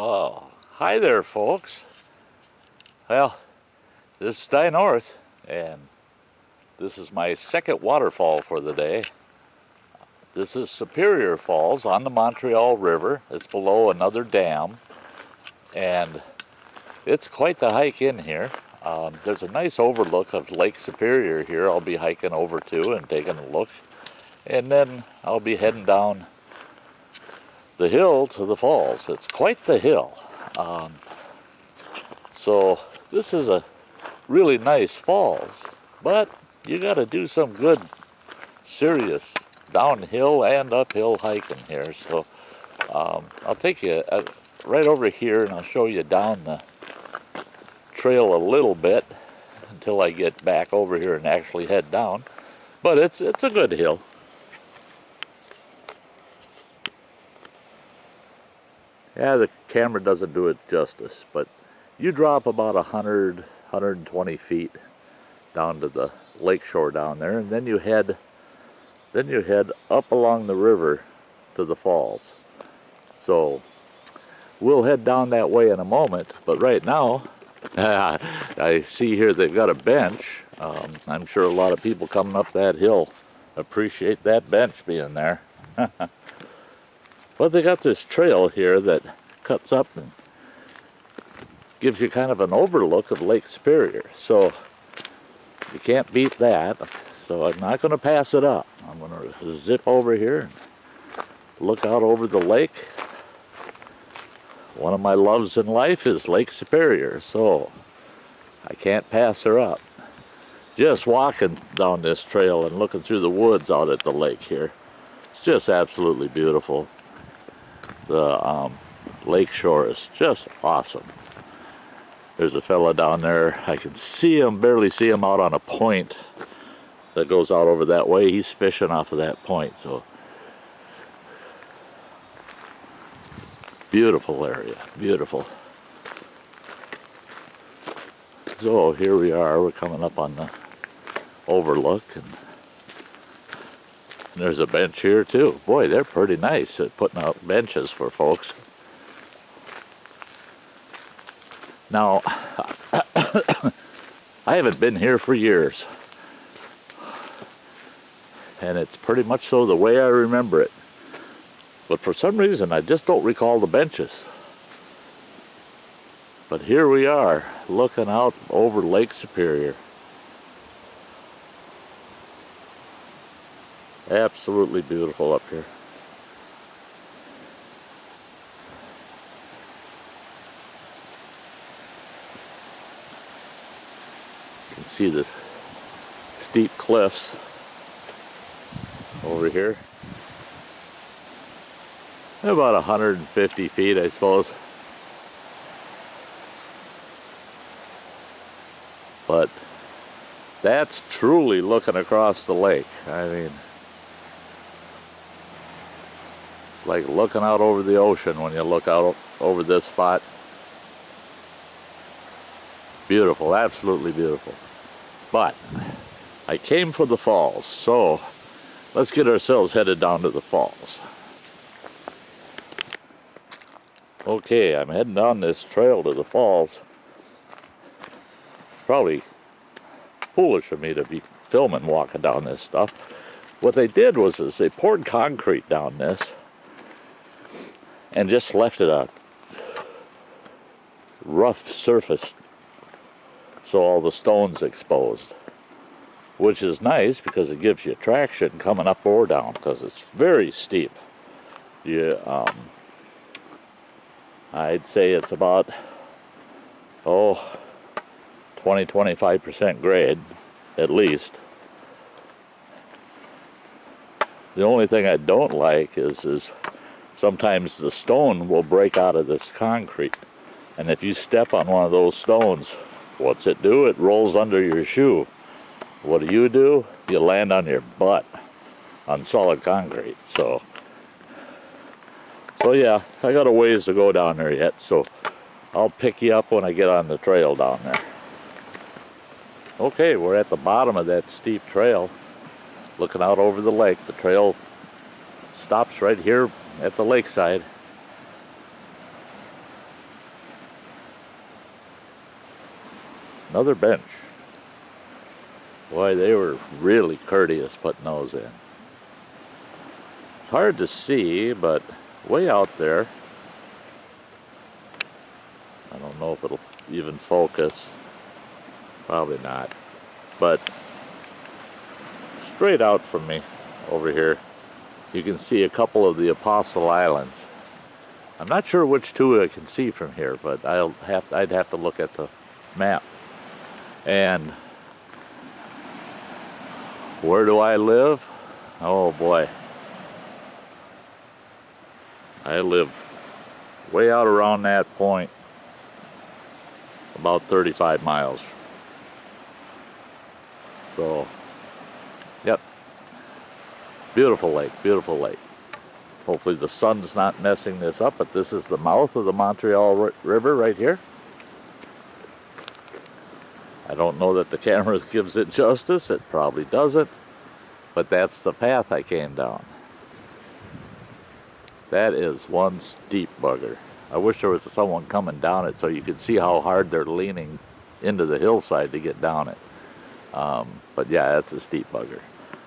Oh, hi there, folks. Well, this is Di North, and this is my second waterfall for the day. This is Superior Falls on the Montreal River. It's below another dam, and it's quite the hike in here. There's a nice overlook of Lake Superior here. I'll be hiking over to and taking a look, and then I'll be heading down the hill to the falls. It's quite the hill. So this is a really nice falls, but you got to do some good, serious downhill and uphill hiking here. So I'll take you right over here and I'll show you down the trail a little bit until I get back over here and actually head down. But it's a good hill. Yeah, the camera doesn't do it justice, but you drop about 120 feet down to the lake shore down there, and then you head up along the river to the falls. So we'll head down that way in a moment, but right now I see here they've got a bench. I'm sure a lot of people coming up that hill appreciate that bench being there. But they got this trail here that cuts up and gives you kind of an overlook of Lake Superior. So you can't beat that. So I'm not going to pass it up. I'm going to zip over here and look out over the lake. One of my loves in life is Lake Superior, so I can't pass her up. Just walking down this trail and looking through the woods out at the lake here. It's just absolutely beautiful. The lake shore is just awesome. There's a fella down there. I can see him, barely see him out on a point that goes out over that way. He's fishing off of that point. So beautiful area, beautiful. So here we are. We're coming up on the overlook, and there's a bench here too. Boy, they're pretty nice at putting out benches for folks. Now, I haven't been here for years, and it's pretty much so the way I remember it. But for some reason, I just don't recall the benches. But here we are, looking out over Lake Superior. Absolutely beautiful up here. You can see the steep cliffs over here. About 150 feet, I suppose. But that's truly looking across the lake. I mean, it's like looking out over the ocean when you look out over this spot. Beautiful, absolutely beautiful. But I came for the falls, so let's get ourselves headed down to the falls. Okay, I'm heading down this trail to the falls. It's probably foolish of me to be filming walking down this stuff. What they did was they poured concrete down this and just left it a rough surface so all the stones exposed, which is nice because it gives you traction coming up or down because it's very steep. I'd say it's about 20-25% grade at least. The only thing I don't like is sometimes the stone will break out of this concrete, and if you step on one of those stones, what's it do? It rolls under your shoe. What do? You land on your butt on solid concrete. So yeah, I got a ways to go down there yet, so I'll pick you up when I get on the trail down there. Okay, we're at the bottom of that steep trail, looking out over the lake. The trail stops right here at the lakeside. Another bench. Boy, they were really courteous putting those in. It's hard to see, but way out there, I don't know if it'll even focus. Probably not. But straight out from me over here, you can see a couple of the Apostle Islands. I'm not sure which two I can see from here, but I'd have to look at the map. And where do I live? Oh boy. I live way out around that point, about 35 miles. So, yep. Beautiful lake, beautiful lake. Hopefully the sun's not messing this up, but this is the mouth of the Montreal River right here. I don't know that the camera gives it justice, it probably doesn't, but that's the path I came down. That is one steep bugger. I wish there was someone coming down it so you could see how hard they're leaning into the hillside to get down it. But yeah, that's a steep bugger.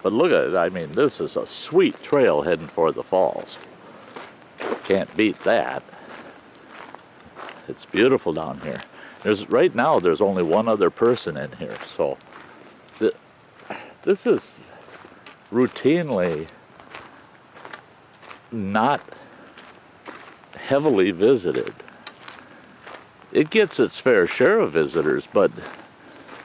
But look at it, I mean, this is a sweet trail heading for the falls. Can't beat that. It's beautiful down here. Right now, there's only one other person in here, so this is routinely not heavily visited. It gets its fair share of visitors, but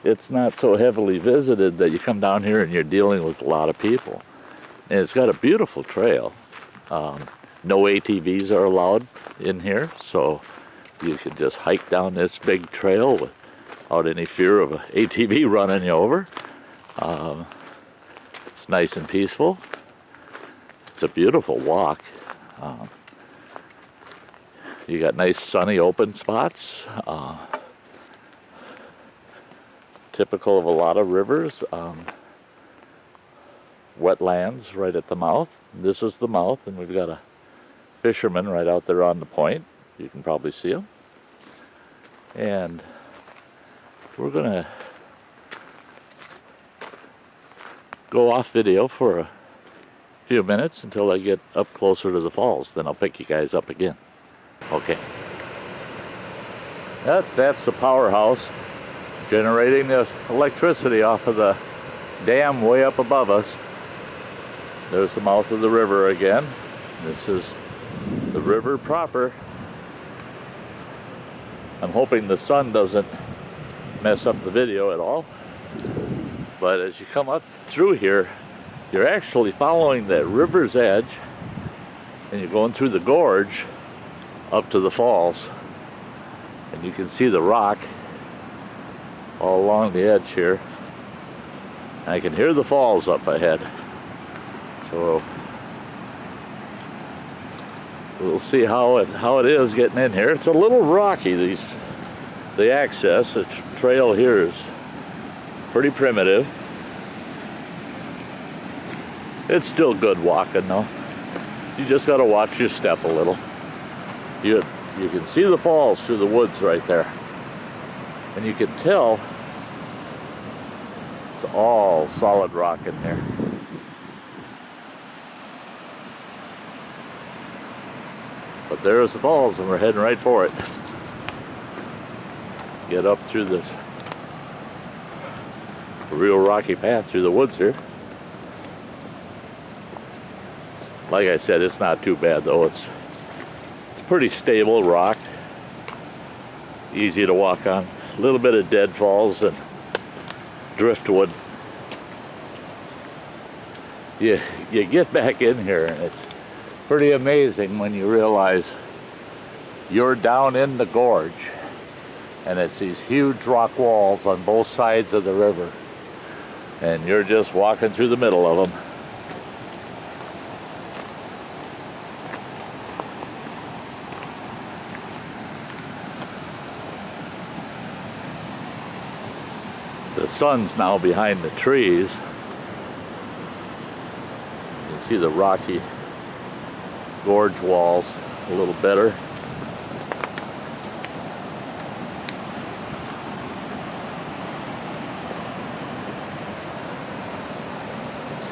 it's not so heavily visited that you come down here and you're dealing with a lot of people. And it's got a beautiful trail. No ATVs are allowed in here, so you can just hike down this big trail without any fear of an ATV running you over. It's nice and peaceful. It's a beautiful walk. You got nice sunny open spots. Typical of a lot of rivers. Wetlands right at the mouth. This is the mouth, and we've got a fisherman right out there on the point. You can probably see him. And we're gonna go off video for a few minutes until I get up closer to the falls. Then I'll pick you guys up again. Okay. That's the powerhouse generating the electricity off of the dam way up above us. There's the mouth of the river again. This is the river proper. I'm hoping the sun doesn't mess up the video at all. But as you come up through here, you're actually following that river's edge, and you're going through the gorge up to the falls. And you can see the rock all along the edge here. I can hear the falls up ahead. So we'll see how it is getting in here. It's a little rocky, the access. The trail here is pretty primitive. It's still good walking though. You just gotta watch your step a little. You can see the falls through the woods right there. And you can tell it's all solid rock in there. But there's the falls, and we're heading right for it. Get up through this real rocky path through the woods here. Like I said, it's not too bad though. It's pretty stable rock, easy to walk on. A little bit of deadfalls and driftwood. You get back in here and it's pretty amazing when you realize you're down in the gorge and it's these huge rock walls on both sides of the river and you're just walking through the middle of them. The sun's now behind the trees. You can see the rocky gorge walls a little better.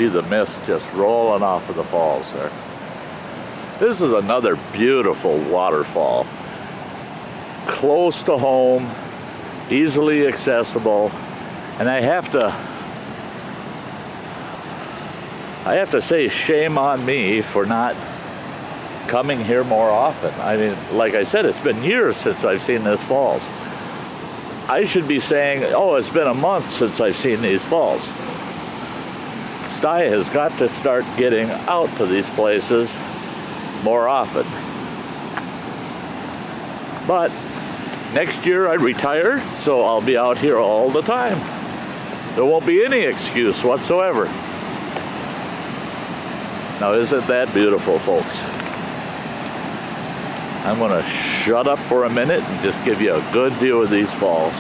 see the mist just rolling off of the falls there. This is another beautiful waterfall. Close to home, easily accessible, and I have to say shame on me for not coming here more often. I mean, like I said, it's been years since I've seen this falls. I should be saying, oh, it's been a month since I've seen these falls. Sty has got to start getting out to these places more often. But next year I retire, so I'll be out here all the time. There won't be any excuse whatsoever. Now, isn't that beautiful, folks? I'm going to shut up for a minute and just give you a good view of these falls.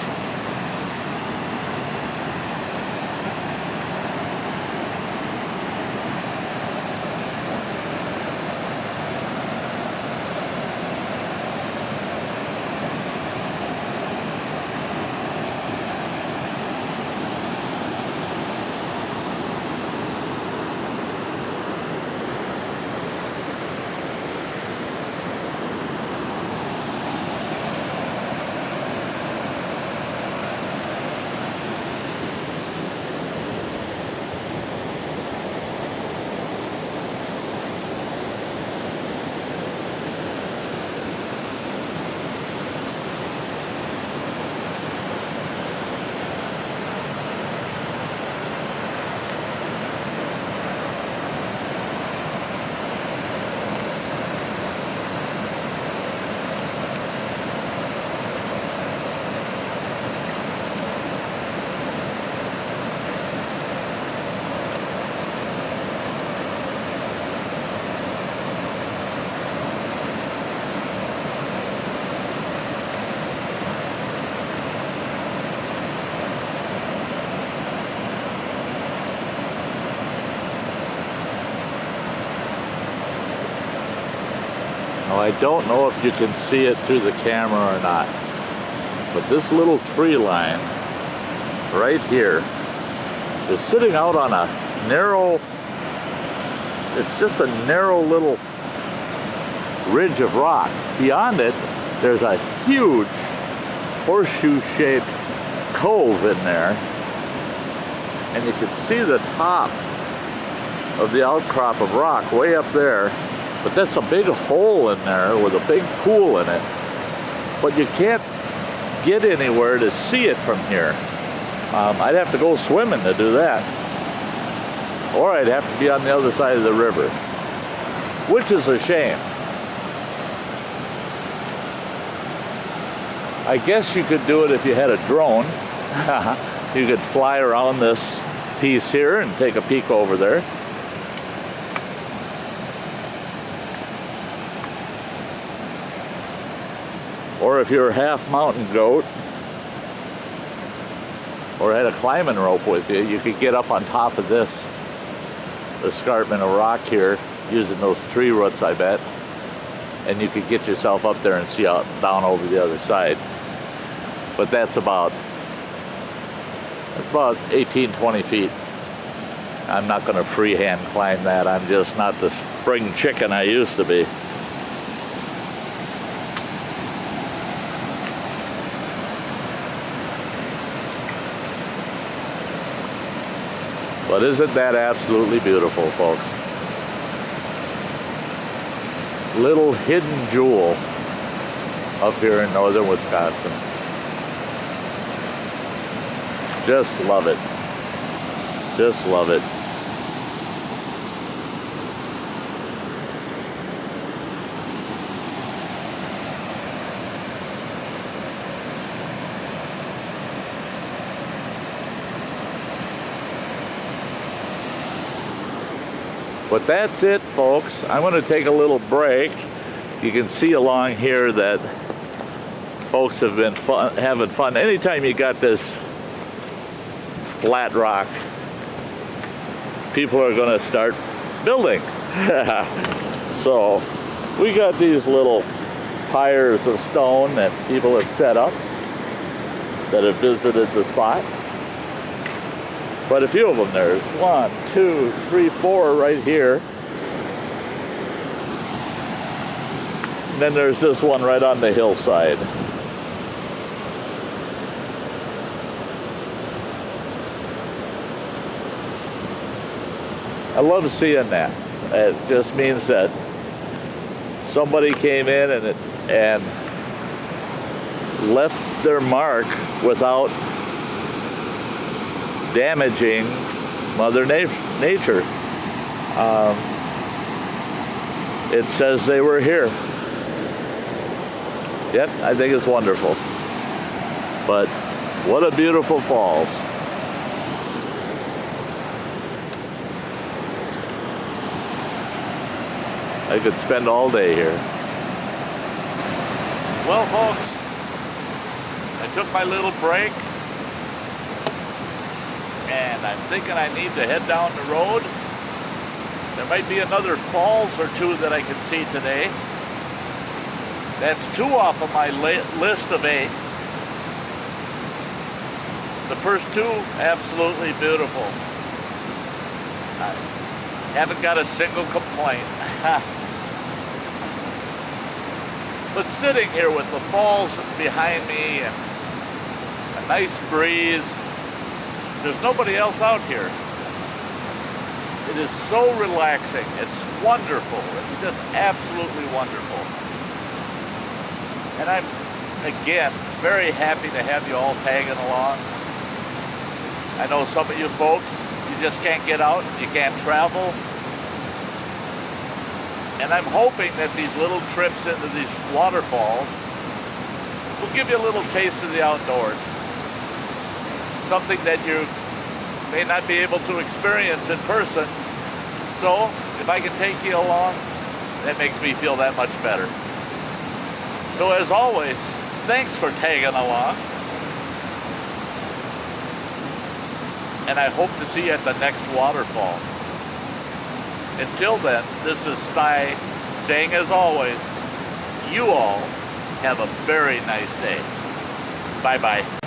Now, I don't know if you can see it through the camera or not, but this little tree line right here is sitting out on a narrow, it's just a narrow little ridge of rock. Beyond it, there's a huge horseshoe-shaped cove in there, and you can see the top of the outcrop of rock way up there. But that's a big hole in there with a big pool in it. But you can't get anywhere to see it from here. I'd have to go swimming to do that. Or I'd have to be on the other side of the river, which is a shame. I guess you could do it if you had a drone. You could fly around this piece here and take a peek over there. Or if you're half mountain goat, or had a climbing rope with you, you could get up on top of this escarpment of rock here using those tree roots, I bet, and you could get yourself up there and see out down over the other side. But that's about 18, 20 feet. I'm not going to freehand climb that. I'm just not the spring chicken I used to be. But isn't that absolutely beautiful, folks? Little hidden jewel up here in northern Wisconsin. Just love it. Just love it. But that's it, folks. I'm going to take a little break. You can see along here that folks have been having fun. Anytime you got this flat rock, people are going to start building. So we got these little pyres of stone that people have set up that have visited the spot. quite a few of them. There's 1, 2, 3, 4 right here. And then there's this one right on the hillside. I love seeing that. It just means that somebody came in and left their mark without damaging Mother Nature. It says they were here. Yep, I think it's wonderful. But what a beautiful falls. I could spend all day here. Well, folks, I took my little break, and I'm thinking I need to head down the road. There might be another falls or two that I can see today. That's 2 off of my list of 8. The first 2, absolutely beautiful. I haven't got a single complaint. But sitting here with the falls behind me and a nice breeze, there's nobody else out here. It is so relaxing. It's wonderful. It's just absolutely wonderful. And I'm, again, very happy to have you all tagging along. I know some of you folks, you just can't get out, you can't travel. And I'm hoping that these little trips into these waterfalls will give you a little taste of the outdoors. Something that you may not be able to experience in person. So, if I can take you along, that makes me feel that much better. So as always, thanks for tagging along. And I hope to see you at the next waterfall. Until then, this is Sty saying, as always, you all have a very nice day. Bye-bye.